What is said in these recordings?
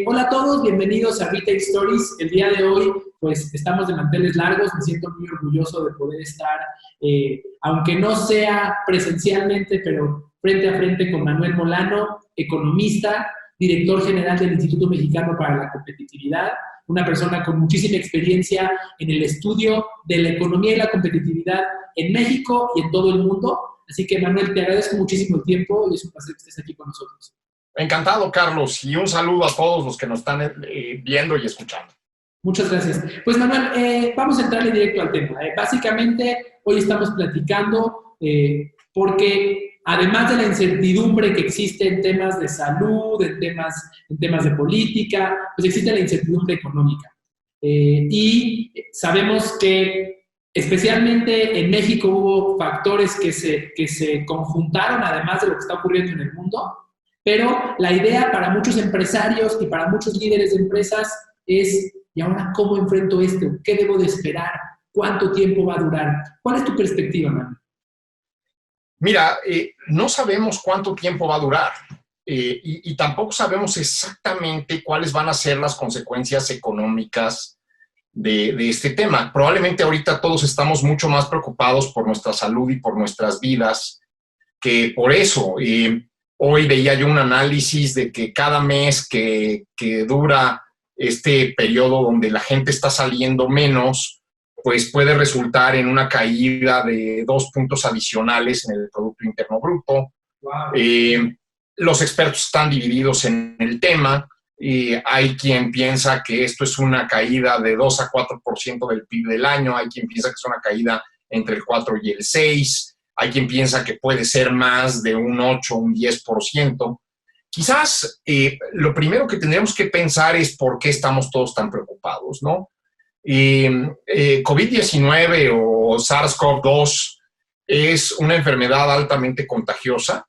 Hola a todos, bienvenidos a Retail Stories. El día de hoy, pues, estamos de manteles largos. Me siento muy orgulloso de poder estar, aunque no sea presencialmente, pero frente a frente con Manuel Molano, economista, director general del Instituto Mexicano para la Competitividad, una persona con muchísima experiencia en el estudio de la economía y la competitividad en México y en todo el mundo. Así que, Manuel, te agradezco muchísimo el tiempo y es un placer que estés aquí con nosotros. Encantado, Carlos, y un saludo a todos los que nos están viendo y escuchando. Muchas gracias. Pues, Manuel, vamos a entrarle directo al tema. Básicamente, hoy estamos platicando porque además de la incertidumbre que existe en temas de salud, en temas de política, pues existe la incertidumbre económica. Y sabemos que especialmente en México hubo factores que se conjuntaron, además de lo que está ocurriendo en el mundo, pero la idea para muchos empresarios y para muchos líderes de empresas es, ¿y ahora cómo enfrento esto? ¿Qué debo de esperar? ¿Cuánto tiempo va a durar? ¿Cuál es tu perspectiva, Manuel? Mira, no sabemos cuánto tiempo va a durar y tampoco sabemos exactamente cuáles van a ser las consecuencias económicas de este tema. Probablemente ahorita todos estamos mucho más preocupados por nuestra salud y por nuestras vidas que por eso. Hoy veía yo un análisis de que cada mes que dura este periodo donde la gente está saliendo menos, pues puede resultar en una caída de 2 puntos adicionales en el Producto Interno Bruto. Wow. Los expertos están divididos en el tema. Hay quien piensa que esto es una caída de 2 a 4% del PIB del año. Hay quien piensa que es una caída entre el 4 y el 6%. Hay quien piensa que puede ser más de un 8, un 10%. Quizás lo primero que tendríamos que pensar es por qué estamos todos tan preocupados, ¿no? COVID-19 o SARS-CoV-2 es una enfermedad altamente contagiosa,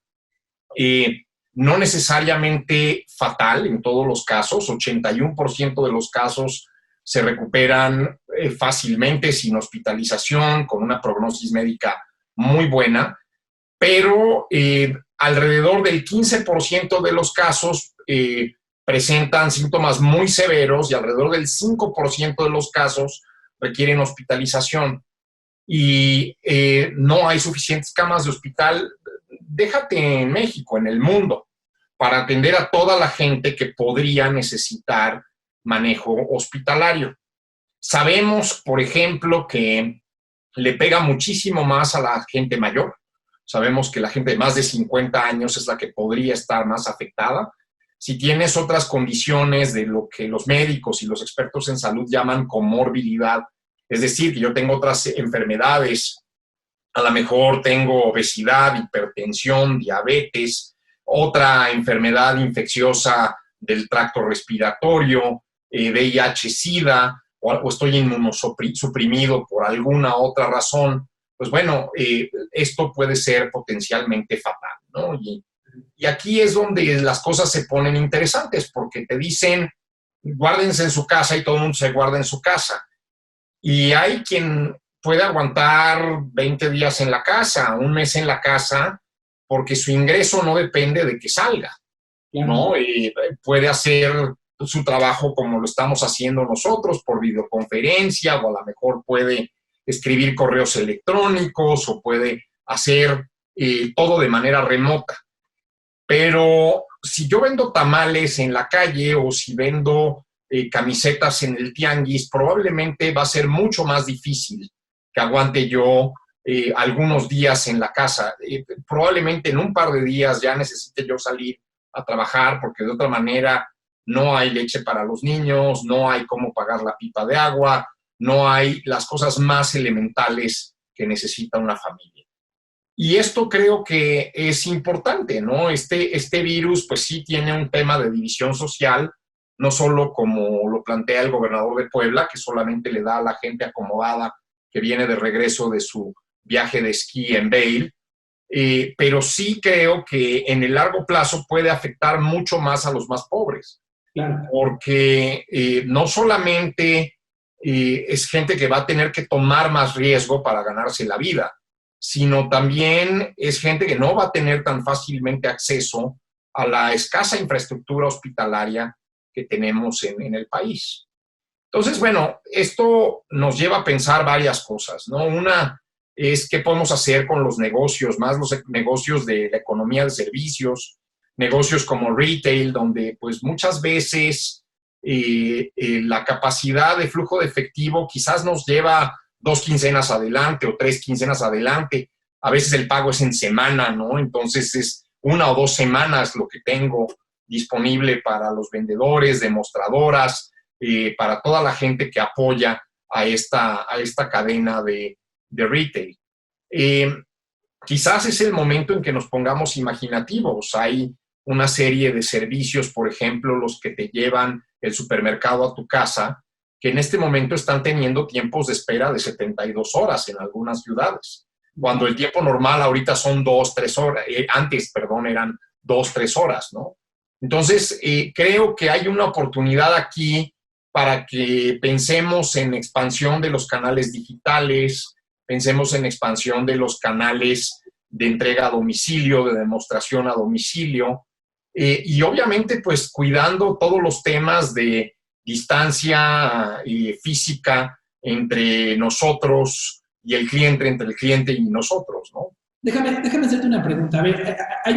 no necesariamente fatal en todos los casos. 81% de los casos se recuperan fácilmente, sin hospitalización, con una prognosis médica muy buena, pero alrededor del 15% de los casos presentan síntomas muy severos y alrededor del 5% de los casos requieren hospitalización. Y no hay suficientes camas de hospital, déjate en México, en el mundo, para atender a toda la gente que podría necesitar manejo hospitalario. Sabemos, por ejemplo, que le pega muchísimo más a la gente mayor. Sabemos que la gente de más de 50 años es la que podría estar más afectada. Si tienes otras condiciones de lo que los médicos y los expertos en salud llaman comorbilidad, es decir, que yo tengo otras enfermedades, a lo mejor tengo obesidad, hipertensión, diabetes, otra enfermedad infecciosa del tracto respiratorio, VIH-Sida, o estoy inmunosuprimido por alguna otra razón, pues bueno, esto puede ser potencialmente fatal, ¿no? Y aquí es donde las cosas se ponen interesantes, porque te dicen, guárdense en su casa y todo el mundo se guarda en su casa. Y hay quien puede aguantar 20 días en la casa, un mes en la casa, porque su ingreso no depende de que salga, ¿no? Puede hacer su trabajo como lo estamos haciendo nosotros, por videoconferencia, o a lo mejor puede escribir correos electrónicos o puede hacer todo de manera remota. Pero si yo vendo tamales en la calle o si vendo camisetas en el tianguis, probablemente va a ser mucho más difícil que aguante yo algunos días en la casa. Probablemente en un par de días ya necesite yo salir a trabajar, porque de otra manera no hay leche para los niños, no hay cómo pagar la pipa de agua, no hay las cosas más elementales que necesita una familia. Y esto creo que es importante, ¿no? Este virus, pues sí tiene un tema de división social, no solo como lo plantea el gobernador de Puebla, que solamente le da a la gente acomodada que viene de regreso de su viaje de esquí en Vail, pero sí creo que en el largo plazo puede afectar mucho más a los más pobres. Claro. Porque no solamente es gente que va a tener que tomar más riesgo para ganarse la vida, sino también es gente que no va a tener tan fácilmente acceso a la escasa infraestructura hospitalaria que tenemos en el país. Entonces, bueno, esto nos lleva a pensar varias cosas, ¿no? Una es qué podemos hacer con los negocios, más los negocios de la economía de servicios, negocios como retail, donde pues muchas veces la capacidad de flujo de efectivo quizás nos lleva 2 quincenas adelante o 3 quincenas adelante. A veces el pago es en semana, ¿no? Entonces es 1 o 2 semanas lo que tengo disponible para los vendedores, demostradoras, para toda la gente que apoya a esta cadena de retail. Quizás es el momento en que nos pongamos imaginativos. Hay una serie de servicios, por ejemplo, los que te llevan el supermercado a tu casa, que en este momento están teniendo tiempos de espera de 72 horas en algunas ciudades, cuando el tiempo normal ahorita son 2, 3 horas, antes, perdón, eran 2, 3 horas, ¿no? Entonces, creo que hay una oportunidad aquí para que pensemos en expansión de los canales digitales, pensemos en expansión de los canales de entrega a domicilio, de demostración a domicilio, y obviamente pues cuidando todos los temas de distancia física entre nosotros y el cliente, entre el cliente y nosotros, ¿no? Déjame hacerte una pregunta. A ver, hay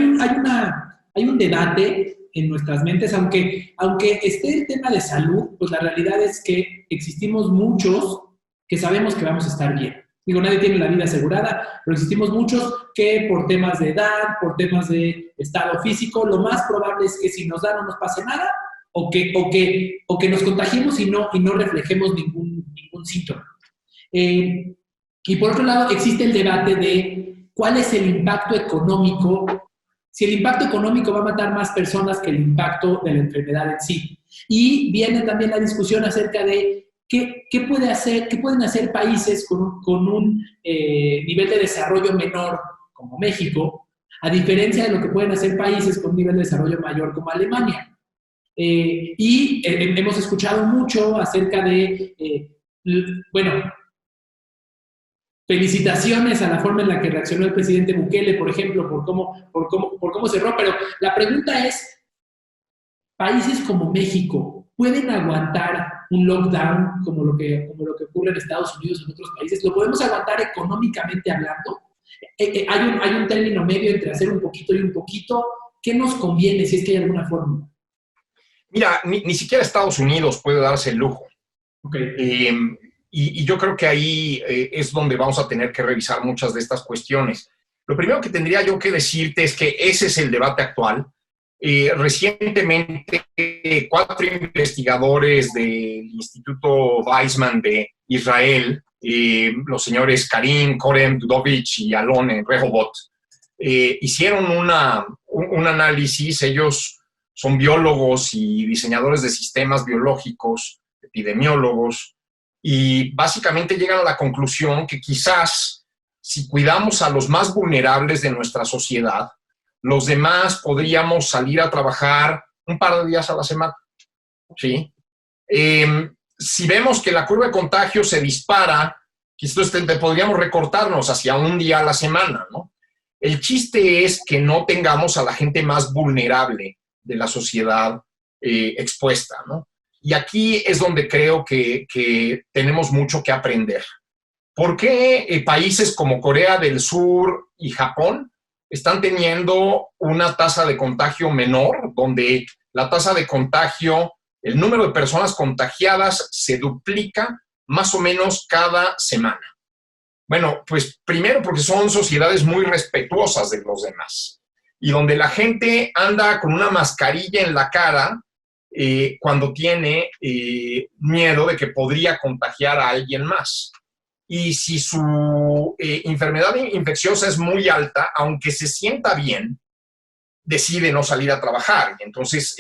un debate en nuestras mentes, aunque esté el tema de salud, pues la realidad es que existimos muchos que sabemos que vamos a estar bien. Digo, nadie tiene la vida asegurada, pero existimos muchos que por temas de edad, por temas de estado físico, lo más probable es que si nos da no nos pase nada o que nos contagiemos y no reflejemos ningún síntoma. Y por otro lado, existe el debate de cuál es el impacto económico, si el impacto económico va a matar más personas que el impacto de la enfermedad en sí. Y viene también la discusión acerca de qué pueden hacer países con un nivel de desarrollo menor como México, a diferencia de lo que pueden hacer países con un nivel de desarrollo mayor como Alemania. Hemos escuchado mucho acerca de, felicitaciones a la forma en la que reaccionó el presidente Bukele, por ejemplo, por cómo cerró, pero la pregunta es, ¿países como México pueden aguantar un lockdown como lo que ocurre en Estados Unidos y en otros países? ¿Lo podemos aguantar económicamente hablando? Hay un término medio entre hacer un poquito y un poquito. ¿Qué nos conviene si es que hay alguna fórmula? Mira, ni siquiera Estados Unidos puede darse el lujo. Okay. Y yo creo que ahí es donde vamos a tener que revisar muchas de estas cuestiones. Lo primero que tendría yo que decirte es que ese es el debate actual. Recientemente, 4 investigadores del Instituto Weizmann de Israel, los señores Karim, Korem, Dudovich y Alon Rehovot, hicieron un análisis. Ellos son biólogos y diseñadores de sistemas biológicos, epidemiólogos, y básicamente llegan a la conclusión que quizás si cuidamos a los más vulnerables de nuestra sociedad, los demás podríamos salir a trabajar un par de días a la semana, ¿sí? Si vemos que la curva de contagio se dispara, quizás podríamos recortarnos hacia un día a la semana, ¿no? El chiste es que no tengamos a la gente más vulnerable de la sociedad expuesta, ¿no? Y aquí es donde creo que tenemos mucho que aprender. ¿Por qué países como Corea del Sur y Japón están teniendo una tasa de contagio menor, donde la tasa de contagio, el número de personas contagiadas se duplica más o menos cada semana? Bueno, pues primero porque son sociedades muy respetuosas de los demás y donde la gente anda con una mascarilla en la cara cuando tiene miedo de que podría contagiar a alguien más. Y si su enfermedad infecciosa es muy alta, aunque se sienta bien, decide no salir a trabajar. Y entonces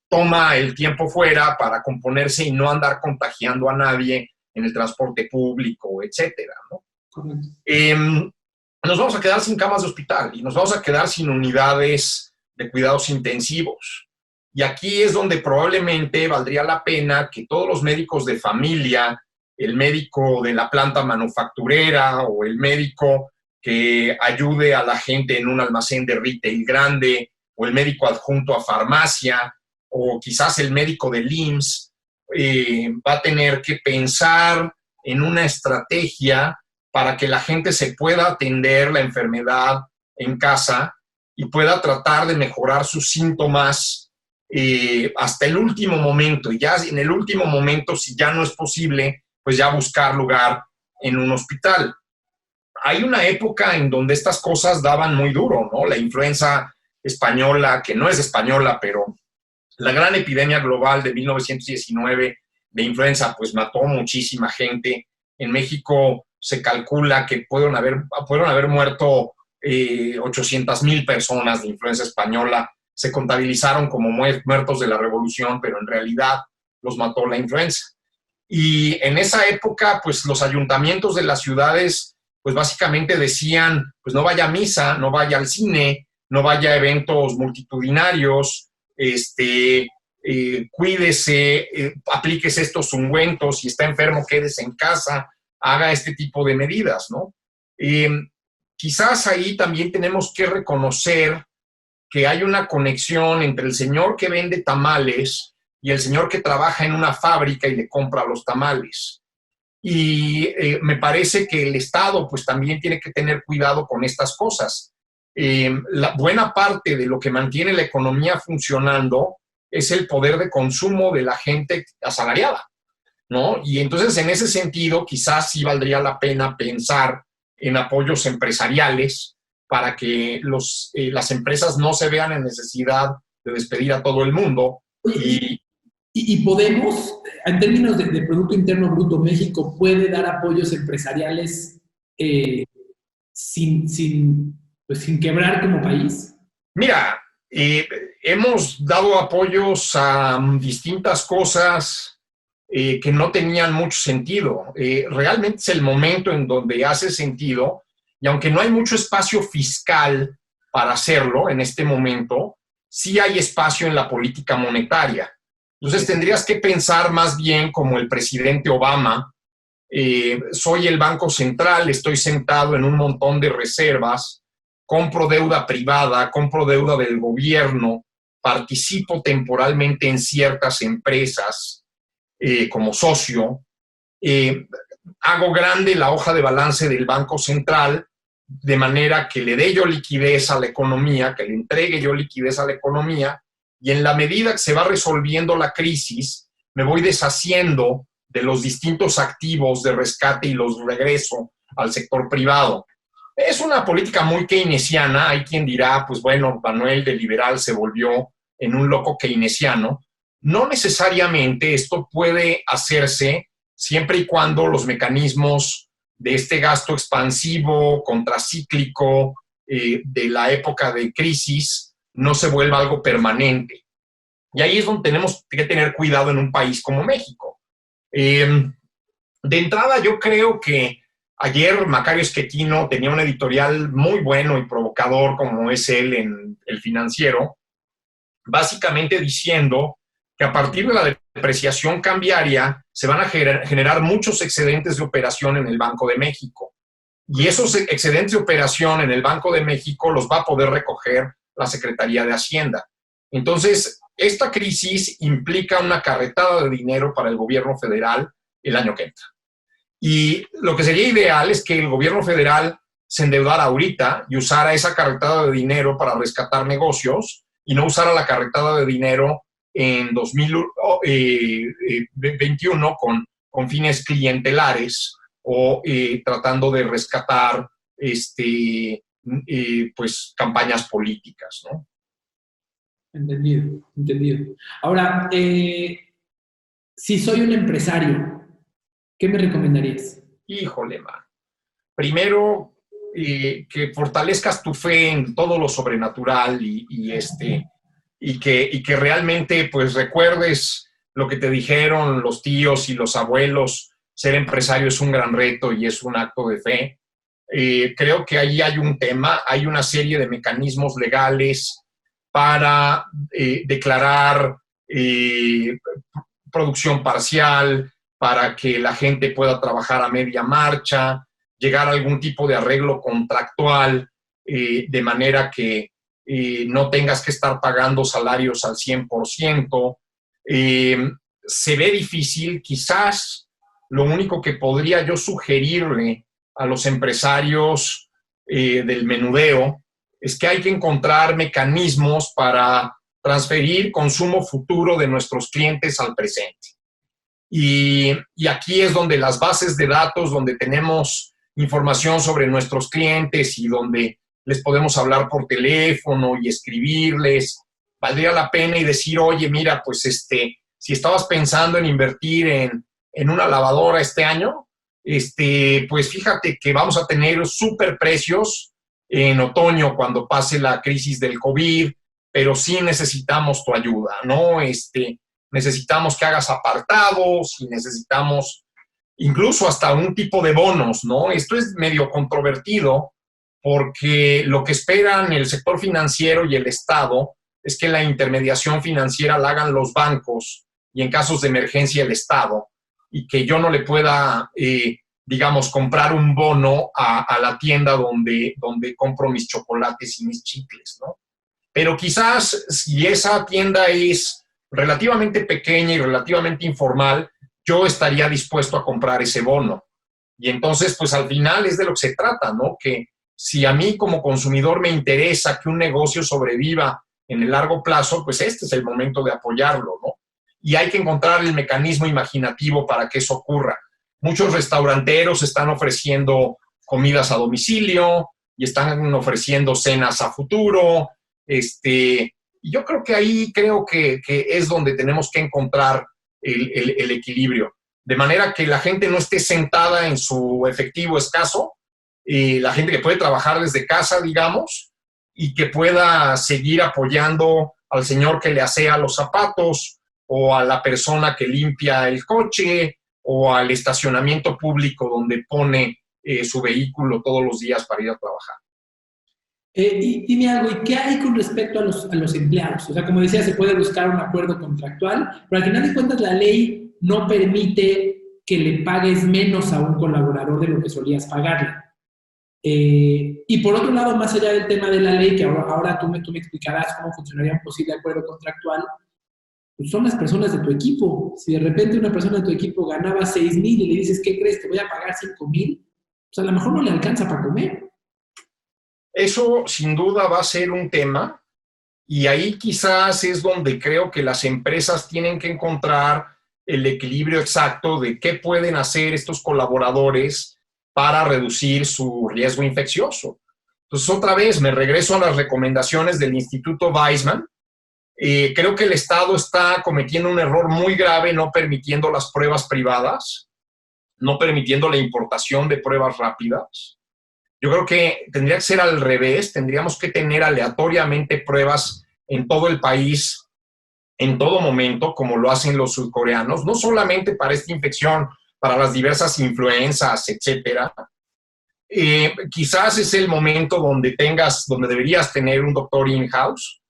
toma el tiempo fuera para componerse y no andar contagiando a nadie en el transporte público, etcétera, ¿no? Nos vamos a quedar sin camas de hospital y nos vamos a quedar sin unidades de cuidados intensivos. Y aquí es donde probablemente valdría la pena que todos los médicos de familia, el médico de la planta manufacturera o el médico que ayude a la gente en un almacén de retail grande o el médico adjunto a farmacia o quizás el médico del IMSS va a tener que pensar en una estrategia para que la gente se pueda atender la enfermedad en casa y pueda tratar de mejorar sus síntomas hasta el último momento. Y ya en el último momento, si ya no es posible, pues ya buscar lugar en un hospital. Hay una época en donde estas cosas daban muy duro, ¿no? La influenza española, que no es española, pero la gran epidemia global de 1919 de influenza, pues mató muchísima gente. En México se calcula que pudieron haber muerto 800,000 personas de influenza española. Se contabilizaron como muertos de la revolución, pero en realidad los mató la influenza. Y en esa época, pues los ayuntamientos de las ciudades, pues básicamente decían, pues no vaya a misa, no vaya al cine, no vaya a eventos multitudinarios, cuídese, aplíquese estos ungüentos, si está enfermo, quédese en casa, haga este tipo de medidas, ¿no? Quizás ahí también tenemos que reconocer que hay una conexión entre el señor que vende tamales y el señor que trabaja en una fábrica y le compra los tamales. Y me parece que el Estado pues también tiene que tener cuidado con estas cosas. La buena parte de lo que mantiene la economía funcionando es el poder de consumo de la gente asalariada, ¿no? Y entonces, en ese sentido, quizás sí valdría la pena pensar en apoyos empresariales para que las empresas no se vean en necesidad de despedir a todo el mundo. Y podemos, en términos de Producto Interno Bruto, México puede dar apoyos empresariales sin quebrar como país. Mira, hemos dado apoyos a distintas cosas que no tenían mucho sentido. Realmente es el momento en donde hace sentido, y aunque no hay mucho espacio fiscal para hacerlo en este momento, sí hay espacio en la política monetaria. Entonces tendrías que pensar más bien como el presidente Obama. Soy el Banco Central, estoy sentado en un montón de reservas, compro deuda privada, compro deuda del gobierno, participo temporalmente en ciertas empresas como socio, hago grande la hoja de balance del Banco Central de manera que le dé yo liquidez a la economía, que le entregue yo liquidez a la economía, y en la medida que se va resolviendo la crisis, me voy deshaciendo de los distintos activos de rescate y los regreso al sector privado. Es una política muy keynesiana. Hay quien dirá, pues bueno, Manuel de liberal se volvió en un loco keynesiano. No necesariamente esto puede hacerse siempre y cuando los mecanismos de este gasto expansivo, contracíclico, de la época de crisis, no se vuelva algo permanente. Y ahí es donde tenemos que tener cuidado en un país como México. De entrada, yo creo que ayer Macario Schettino tenía un editorial muy bueno y provocador, como es él en El Financiero, básicamente diciendo que a partir de la depreciación cambiaria se van a generar muchos excedentes de operación en el Banco de México. Y esos excedentes de operación en el Banco de México los va a poder recoger la Secretaría de Hacienda. Entonces, esta crisis implica una carretada de dinero para el gobierno federal el año que entra. Y lo que sería ideal es que el gobierno federal se endeudara ahorita y usara esa carretada de dinero para rescatar negocios y no usara la carretada de dinero en 2021 con fines clientelares o tratando de rescatar pues campañas políticas, ¿no? Entendido. Ahora, si soy un empresario, ¿qué me recomendarías? Híjole, man. Primero, que fortalezcas tu fe en todo lo sobrenatural y que realmente pues recuerdes lo que te dijeron los tíos y los abuelos. Ser empresario es un gran reto y es un acto de fe. Creo que ahí hay un tema, hay una serie de mecanismos legales para declarar producción parcial, para que la gente pueda trabajar a media marcha, llegar a algún tipo de arreglo contractual, de manera que no tengas que estar pagando salarios al 100%. Se ve difícil. Quizás lo único que podría yo sugerirle a los empresarios del menudeo es que hay que encontrar mecanismos para transferir consumo futuro de nuestros clientes al presente. Y aquí es donde las bases de datos, donde tenemos información sobre nuestros clientes y donde les podemos hablar por teléfono y escribirles, valdría la pena y decir, oye, mira, pues si estabas pensando en invertir en una lavadora este año, pues fíjate que vamos a tener súper precios en otoño cuando pase la crisis del COVID, pero sí necesitamos tu ayuda, ¿no? Necesitamos que hagas apartados y necesitamos incluso hasta un tipo de bonos, ¿no? Esto es medio controvertido porque lo que esperan el sector financiero y el Estado es que la intermediación financiera la hagan los bancos y en casos de emergencia el Estado, y que yo no le pueda, digamos, comprar un bono a la tienda donde compro mis chocolates y mis chicles, ¿no? Pero quizás si esa tienda es relativamente pequeña y relativamente informal, yo estaría dispuesto a comprar ese bono. Y entonces, pues al final es de lo que se trata, ¿no? Que si a mí como consumidor me interesa que un negocio sobreviva en el largo plazo, pues este es el momento de apoyarlo, ¿no? Y hay que encontrar el mecanismo imaginativo para que eso ocurra. Muchos restauranteros están ofreciendo comidas a domicilio y están ofreciendo cenas a futuro. Y yo creo que ahí que es donde tenemos que encontrar el equilibrio. De manera que la gente no esté sentada en su efectivo escaso, la gente que puede trabajar desde casa, digamos, y que pueda seguir apoyando al señor que le asea los zapatos, o a la persona que limpia el coche, o al estacionamiento público donde pone su vehículo todos los días para ir a trabajar. Y dime algo, ¿y qué hay con respecto a los empleados? O sea, como decía, se puede buscar un acuerdo contractual, pero al final de cuentas la ley no permite que le pagues menos a un colaborador de lo que solías pagarle. Y por otro lado, más allá del tema de la ley, que ahora tú me explicarás cómo funcionaría un posible acuerdo contractual, pues son las personas de tu equipo. Si de repente una persona de tu equipo ganaba 6,000 y le dices, ¿qué crees? Te voy a pagar 5,000, pues a lo mejor no le alcanza para comer. Eso sin duda va a ser un tema, y ahí quizás es donde creo que las empresas tienen que encontrar el equilibrio exacto de qué pueden hacer estos colaboradores para reducir su riesgo infeccioso. Entonces, otra vez, me regreso a las recomendaciones del Instituto Weizmann. Creo que el Estado está cometiendo un error muy grave no permitiendo las pruebas privadas, no permitiendo la importación de pruebas rápidas. Yo creo que tendría que ser al revés, tendríamos que tener aleatoriamente pruebas en todo el país, en todo momento, como lo hacen los surcoreanos, no solamente para esta infección, para las diversas influencias, etcétera. Quizás es el momento donde deberías tener un doctor in-house,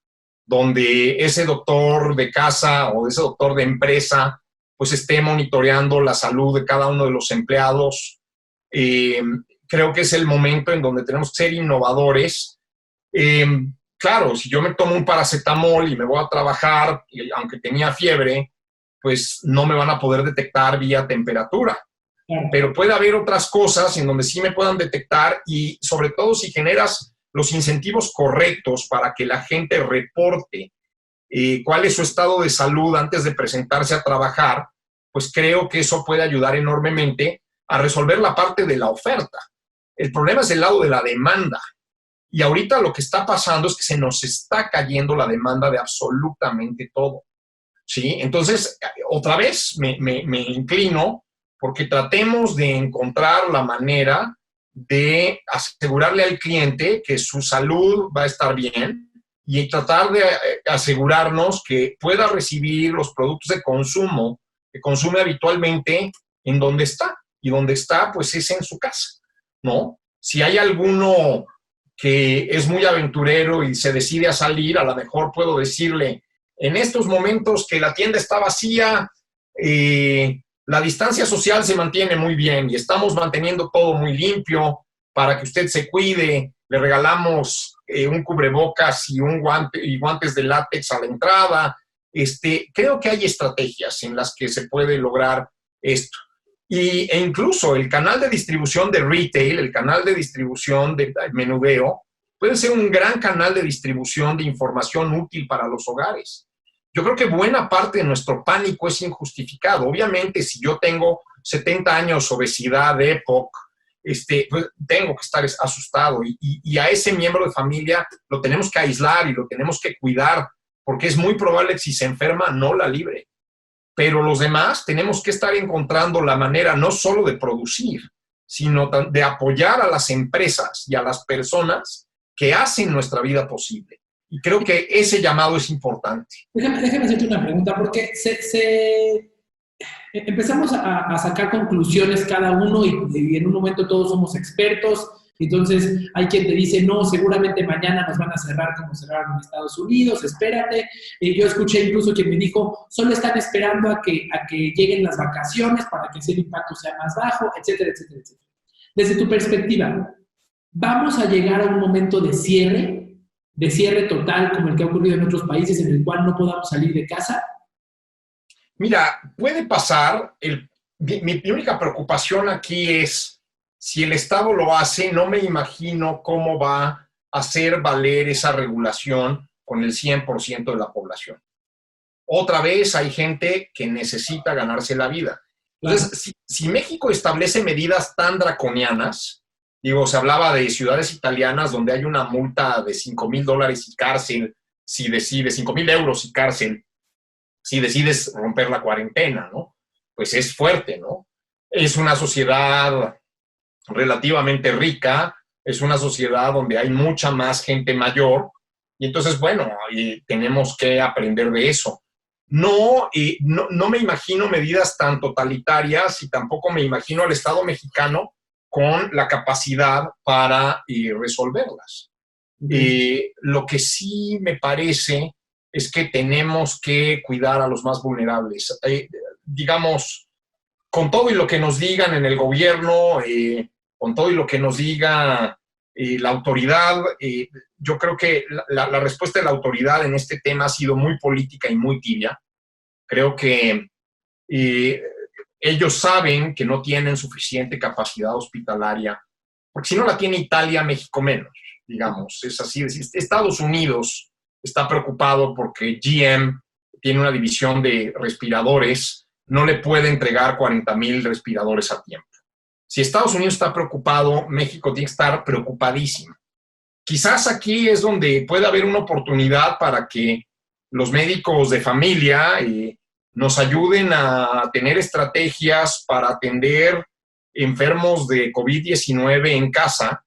donde ese doctor de casa o ese doctor de empresa pues esté monitoreando la salud de cada uno de los empleados. Creo que es el momento en donde tenemos que ser innovadores. Claro, si yo me tomo un paracetamol y me voy a trabajar, aunque tenía fiebre, pues no me van a poder detectar vía temperatura. Pero puede haber otras cosas en donde sí me puedan detectar, y sobre todo si generas los incentivos correctos para que la gente reporte cuál es su estado de salud antes de presentarse a trabajar, pues creo que eso puede ayudar enormemente a resolver la parte de la oferta. El problema es el lado de la demanda. Y ahorita lo que está pasando es que se nos está cayendo la demanda de absolutamente todo, ¿sí? Entonces, otra vez me inclino porque tratemos de encontrar la manera de asegurarle al cliente que su salud va a estar bien y tratar de asegurarnos que pueda recibir los productos de consumo que consume habitualmente en donde está. Y donde está, pues es en su casa, ¿no? Si hay alguno que es muy aventurero y se decide a salir, a lo mejor puedo decirle, en estos momentos que la tienda está vacía, la distancia social se mantiene muy bien y estamos manteniendo todo muy limpio para que usted se cuide. Le regalamos un cubrebocas y guantes de látex a la entrada. Creo que hay estrategias en las que se puede lograr esto. E incluso el canal de distribución de retail, el canal de distribución de menudeo, puede ser un gran canal de distribución de información útil para los hogares. Yo creo que buena parte de nuestro pánico es injustificado. Obviamente, si yo tengo 70 años, obesidad, EPOC, pues tengo que estar asustado. Y a ese miembro de familia lo tenemos que aislar y lo tenemos que cuidar, porque es muy probable que si se enferma no la libre. Pero los demás tenemos que estar encontrando la manera no solo de producir, sino de apoyar a las empresas y a las personas que hacen nuestra vida posible. Y creo que ese llamado es importante. Déjame hacerte una pregunta, porque empezamos a sacar conclusiones cada uno y en un momento todos somos expertos. Entonces hay quien te dice, no, seguramente mañana nos van a cerrar como cerraron en Estados Unidos, espérate. Yo escuché incluso quien me dijo, solo están esperando a que lleguen las vacaciones para que ese impacto sea más bajo, etcétera, etcétera, etcétera. Desde tu perspectiva, ¿vamos a llegar a un momento de cierre total como el que ha ocurrido en otros países en el cual no podamos salir de casa? Mira, puede pasar. Mi única preocupación aquí es, si el Estado lo hace, no me imagino cómo va a hacer valer esa regulación con el 100% de la población. Otra vez hay gente que necesita ganarse la vida. Entonces, si México establece medidas tan draconianas, se hablaba de ciudades italianas donde hay una multa de $5,000 y cárcel, si decides, 5,000 euros y cárcel, si decides romper la cuarentena, ¿no? Pues es fuerte, ¿no? Es una sociedad relativamente rica, es una sociedad donde hay mucha más gente mayor, y entonces, tenemos que aprender de eso. No me imagino medidas tan totalitarias y tampoco me imagino al Estado mexicano con la capacidad para resolverlas. Lo que sí me parece es que tenemos que cuidar a los más vulnerables. Con todo y lo que nos digan en el gobierno, con todo y lo que nos diga la autoridad, yo creo que la respuesta de la autoridad en este tema ha sido muy política y muy tibia. Creo que ellos saben que no tienen suficiente capacidad hospitalaria, porque si no la tiene Italia, México menos, es así. Estados Unidos está preocupado porque GM tiene una división de respiradores, no le puede entregar 40,000 respiradores a tiempo. Si Estados Unidos está preocupado, México tiene que estar preocupadísimo. Quizás aquí es donde puede haber una oportunidad para que los médicos de familia nos ayuden a tener estrategias para atender enfermos de COVID-19 en casa.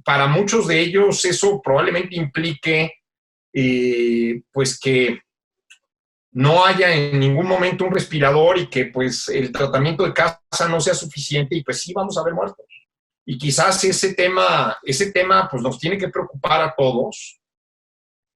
Para muchos de ellos eso probablemente implique pues que no haya en ningún momento un respirador y que pues el tratamiento de casa no sea suficiente y pues sí vamos a ver muertos. Y quizás ese tema pues nos tiene que preocupar a todos,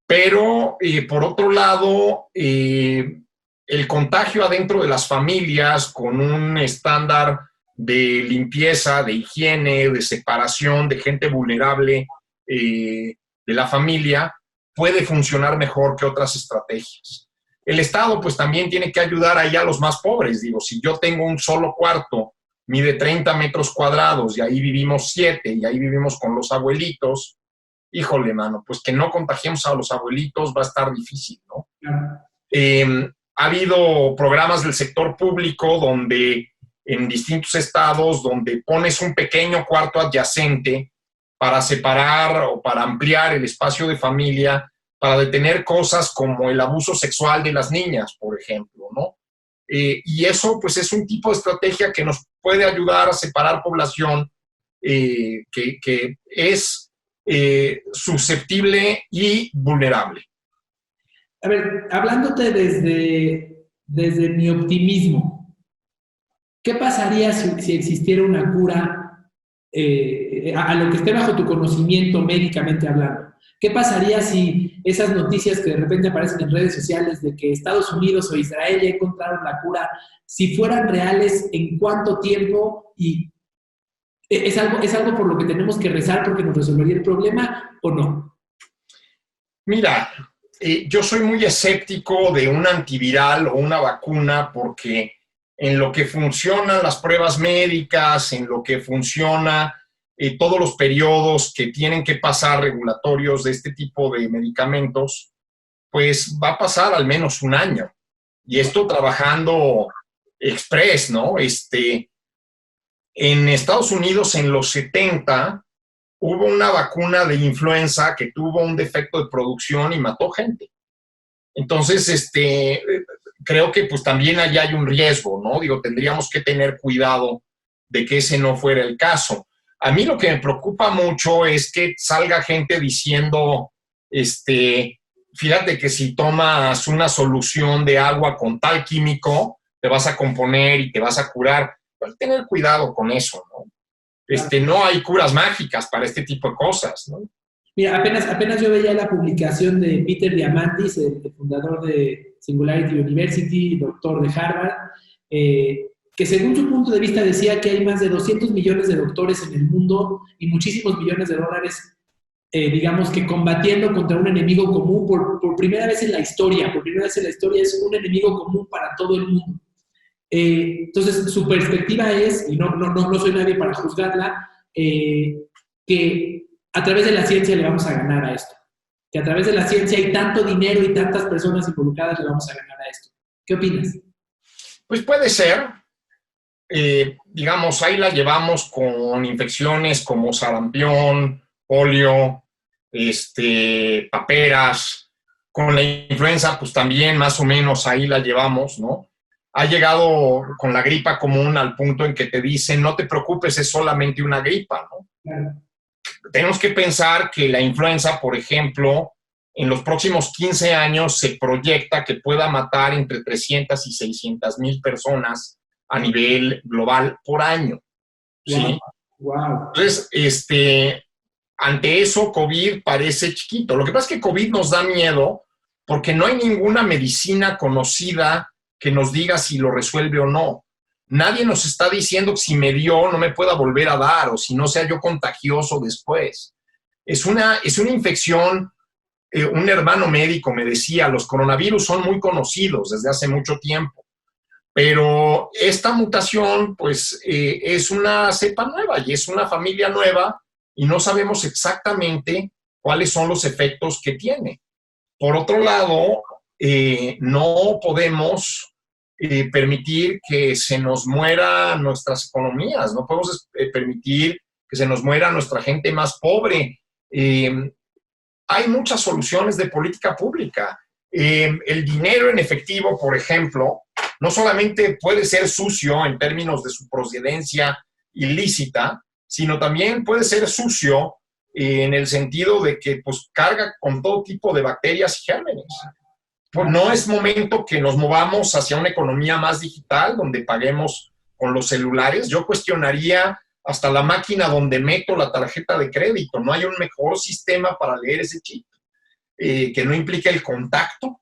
pero por otro lado, el contagio adentro de las familias con un estándar de limpieza, de higiene, de separación de gente vulnerable de la familia puede funcionar mejor que otras estrategias. El Estado pues también tiene que ayudar ahí a los más pobres. Si yo tengo un solo cuarto, mide 30 metros cuadrados y ahí vivimos 7 y ahí vivimos con los abuelitos, híjole, mano, pues que no contagiemos a los abuelitos va a estar difícil, ¿no? Ha habido programas del sector público donde en distintos estados donde pones un pequeño cuarto adyacente para separar o para ampliar el espacio de familia, para detener cosas como el abuso sexual de las niñas, por ejemplo, ¿no? Y eso, pues, es un tipo de estrategia que nos puede ayudar a separar población que es susceptible y vulnerable. A ver, hablándote desde mi optimismo, ¿qué pasaría si existiera una cura a lo que esté bajo tu conocimiento médicamente hablando? ¿Qué pasaría si esas noticias que de repente aparecen en redes sociales de que Estados Unidos o Israel ya encontraron la cura, si fueran reales, en cuánto tiempo y ¿Es algo por lo que tenemos que rezar porque nos resolvería el problema o no? Mira, yo soy muy escéptico de un antiviral o una vacuna porque en lo que funcionan las pruebas médicas, en lo que funciona todos los periodos que tienen que pasar regulatorios de este tipo de medicamentos, pues va a pasar al menos un año. Y esto trabajando express, ¿no? En Estados Unidos en los 70 hubo una vacuna de influenza que tuvo un defecto de producción y mató gente. Entonces, creo que pues también allá hay un riesgo, ¿no? Digo, tendríamos que tener cuidado de que ese no fuera el caso. A mí lo que me preocupa mucho es que salga gente diciendo, fíjate que si tomas una solución de agua con tal químico, te vas a componer y te vas a curar. Hay que tener cuidado con eso, ¿no? No hay curas mágicas para este tipo de cosas, ¿no? Mira, apenas yo veía la publicación de Peter Diamandis, el fundador de Singularity University, doctor de Harvard, que según su punto de vista decía que hay más de 200 millones de doctores en el mundo y muchísimos millones de dólares, digamos que combatiendo contra un enemigo común por primera vez en la historia. Por primera vez en la historia es un enemigo común para todo el mundo. Entonces, su perspectiva es, y no soy nadie para juzgarla, que a través de la ciencia le vamos a ganar a esto. Que a través de la ciencia hay tanto dinero y tantas personas involucradas, le vamos a ganar a esto. ¿Qué opinas? Pues puede ser. Digamos, ahí la llevamos con infecciones como sarampión, polio, paperas. Con la influenza, pues también más o menos ahí la llevamos, ¿no? Ha llegado con la gripa común al punto en que te dicen, no te preocupes, es solamente una gripa, ¿no? Claro. Tenemos que pensar que la influenza, por ejemplo, en los próximos 15 años se proyecta que pueda matar entre 300 y 600 mil personas a nivel global por año. ¿Sí? Wow. Entonces, ante eso, COVID parece chiquito. Lo que pasa es que COVID nos da miedo porque no hay ninguna medicina conocida que nos diga si lo resuelve o no. Nadie nos está diciendo que si me dio no me pueda volver a dar o si no sea yo contagioso después. Es una infección. Un hermano médico me decía, los coronavirus son muy conocidos desde hace mucho tiempo, pero esta mutación pues es una cepa nueva y es una familia nueva y no sabemos exactamente cuáles son los efectos que tiene. Por otro lado, no podemos permitir que se nos mueran nuestras economías, no podemos permitir que se nos muera nuestra gente más pobre. Hay muchas soluciones de política pública. El dinero en efectivo, por ejemplo, no solamente puede ser sucio en términos de su procedencia ilícita, sino también puede ser sucio en el sentido de que pues, carga con todo tipo de bacterias y gérmenes. Pues no es momento que nos movamos hacia una economía más digital, donde paguemos con los celulares. Yo cuestionaría hasta la máquina donde meto la tarjeta de crédito. No hay un mejor sistema para leer ese chip que no implique el contacto.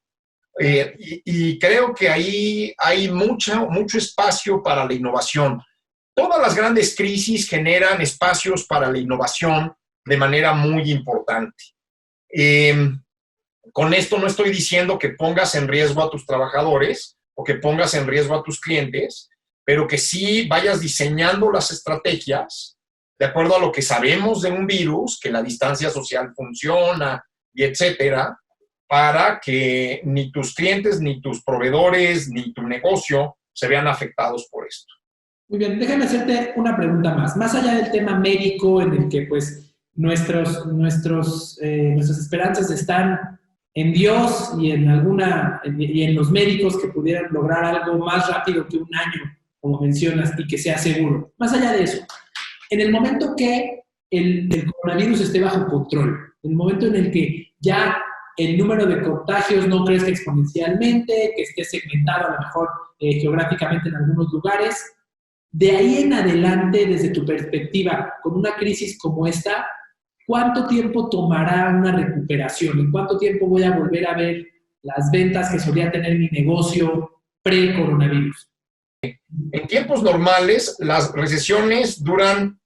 Y creo que ahí hay mucho espacio para la innovación. Todas las grandes crisis generan espacios para la innovación de manera muy importante. Con esto no estoy diciendo que pongas en riesgo a tus trabajadores o que pongas en riesgo a tus clientes, pero que sí vayas diseñando las estrategias de acuerdo a lo que sabemos de un virus, que la distancia social funciona y etcétera, para que ni tus clientes, ni tus proveedores, ni tu negocio se vean afectados por esto. Muy bien, déjame hacerte una pregunta más. Más allá del tema médico en el que pues nuestras esperanzas están en Dios y en los médicos que pudieran lograr algo más rápido que un año, como mencionas, y que sea seguro. Más allá de eso, en el momento que el coronavirus esté bajo control, en el momento en el que ya el número de contagios no crezca exponencialmente, que esté segmentado a lo mejor geográficamente en algunos lugares, de ahí en adelante, desde tu perspectiva, con una crisis como esta, ¿cuánto tiempo tomará una recuperación? ¿En cuánto tiempo voy a volver a ver las ventas que solía tener mi negocio pre-coronavirus? En tiempos normales, las recesiones duran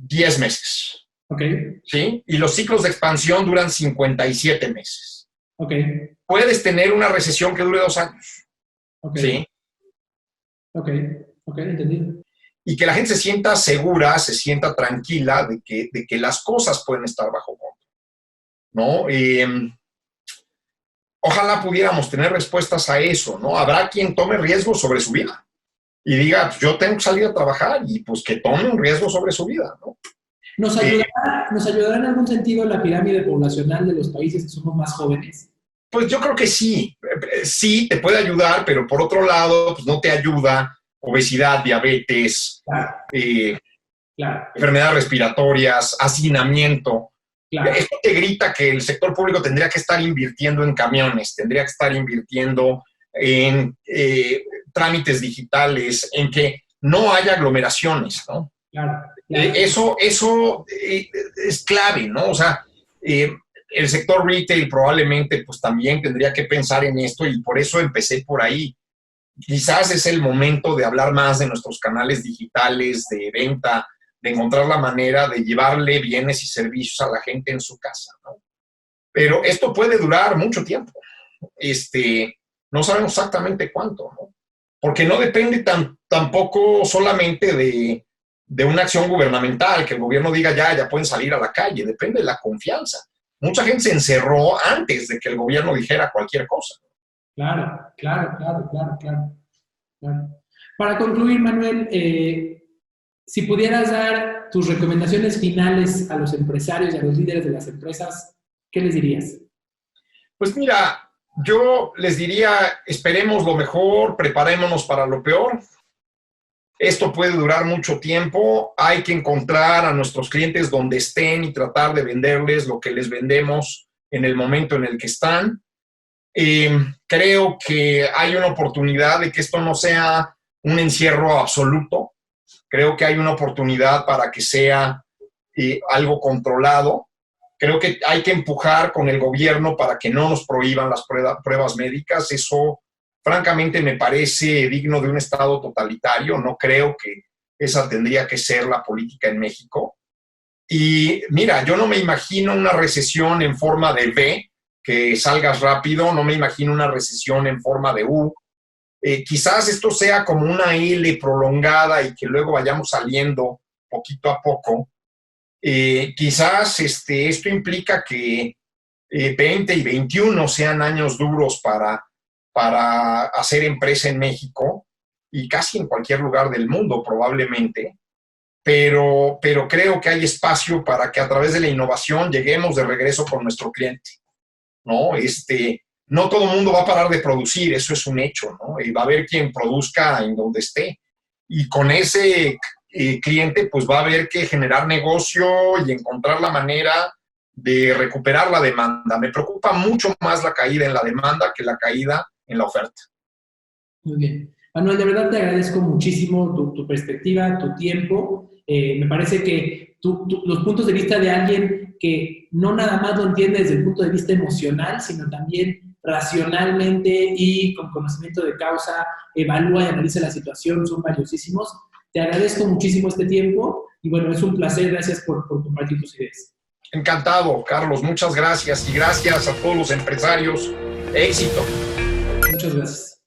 10 meses. Ok. ¿Sí? Y los ciclos de expansión duran 57 meses. Ok. Puedes tener una recesión que dure 2 años. Ok. ¿Sí? Ok. Ok, entendido. Y que la gente se sienta segura, se sienta tranquila de que las cosas pueden estar bajo control, ¿no? Ojalá pudiéramos tener respuestas a eso, ¿no? Habrá quien tome riesgos sobre su vida y diga, pues yo tengo que salir a trabajar y pues que tome un riesgo sobre su vida, ¿no? ¿Nos ayudará en algún sentido la pirámide poblacional de los países que somos más jóvenes? Pues yo creo que sí. Sí, te puede ayudar, pero por otro lado, pues no te ayuda obesidad, diabetes, Claro, claro, enfermedades respiratorias, hacinamiento. claro, Esto te grita que el sector público tendría que estar invirtiendo en camiones, tendría que estar invirtiendo en trámites digitales, en que no haya aglomeraciones, ¿no? claro, claro. Eso es clave, ¿no? O sea, el sector retail probablemente pues también tendría que pensar en esto y por eso empecé por ahí. Quizás es el momento de hablar más de nuestros canales digitales, de venta, de encontrar la manera de llevarle bienes y servicios a la gente en su casa, ¿no? Pero esto puede durar mucho tiempo. No sabemos exactamente cuánto, ¿no? Porque no depende tampoco solamente de una acción gubernamental, que el gobierno diga ya pueden salir a la calle, depende de la confianza. Mucha gente se encerró antes de que el gobierno dijera cualquier cosa. Claro, claro, claro, claro, claro, claro. Para concluir, Manuel, si pudieras dar tus recomendaciones finales a los empresarios y a los líderes de las empresas, ¿qué les dirías? Pues mira, yo les diría, esperemos lo mejor, preparémonos para lo peor. Esto puede durar mucho tiempo, hay que encontrar a nuestros clientes donde estén y tratar de venderles lo que les vendemos en el momento en el que están. Creo que hay una oportunidad de que esto no sea un encierro absoluto. Creo que hay una oportunidad para que sea algo controlado. Creo que hay que empujar con el gobierno para que no nos prohíban las pruebas médicas. Eso, francamente, me parece digno de un Estado totalitario. No creo que esa tendría que ser la política en México. Y mira, yo no me imagino una recesión en forma de V, que salgas rápido, no me imagino una recesión en forma de U. Quizás esto sea como una L prolongada y que luego vayamos saliendo poquito a poco. Quizás esto implica que 20 y 21 sean años duros para hacer empresa en México y casi en cualquier lugar del mundo probablemente, pero creo que hay espacio para que a través de la innovación lleguemos de regreso con nuestro cliente, ¿no? No todo el mundo va a parar de producir, eso es un hecho, ¿no? Y va a haber quien produzca en donde esté. Y con ese cliente, pues va a haber que generar negocio y encontrar la manera de recuperar la demanda. Me preocupa mucho más la caída en la demanda que la caída en la oferta. Muy bien. Manuel, de verdad te agradezco muchísimo tu perspectiva, tu tiempo. Me parece que los puntos de vista de alguien que no nada más lo entiende desde el punto de vista emocional, sino también racionalmente y con conocimiento de causa, evalúa y analiza la situación, son valiosísimos. Te agradezco muchísimo este tiempo y bueno, es un placer. Gracias por compartir tus ideas. Encantado, Carlos. Muchas gracias y gracias a todos los empresarios. Éxito. Muchas gracias.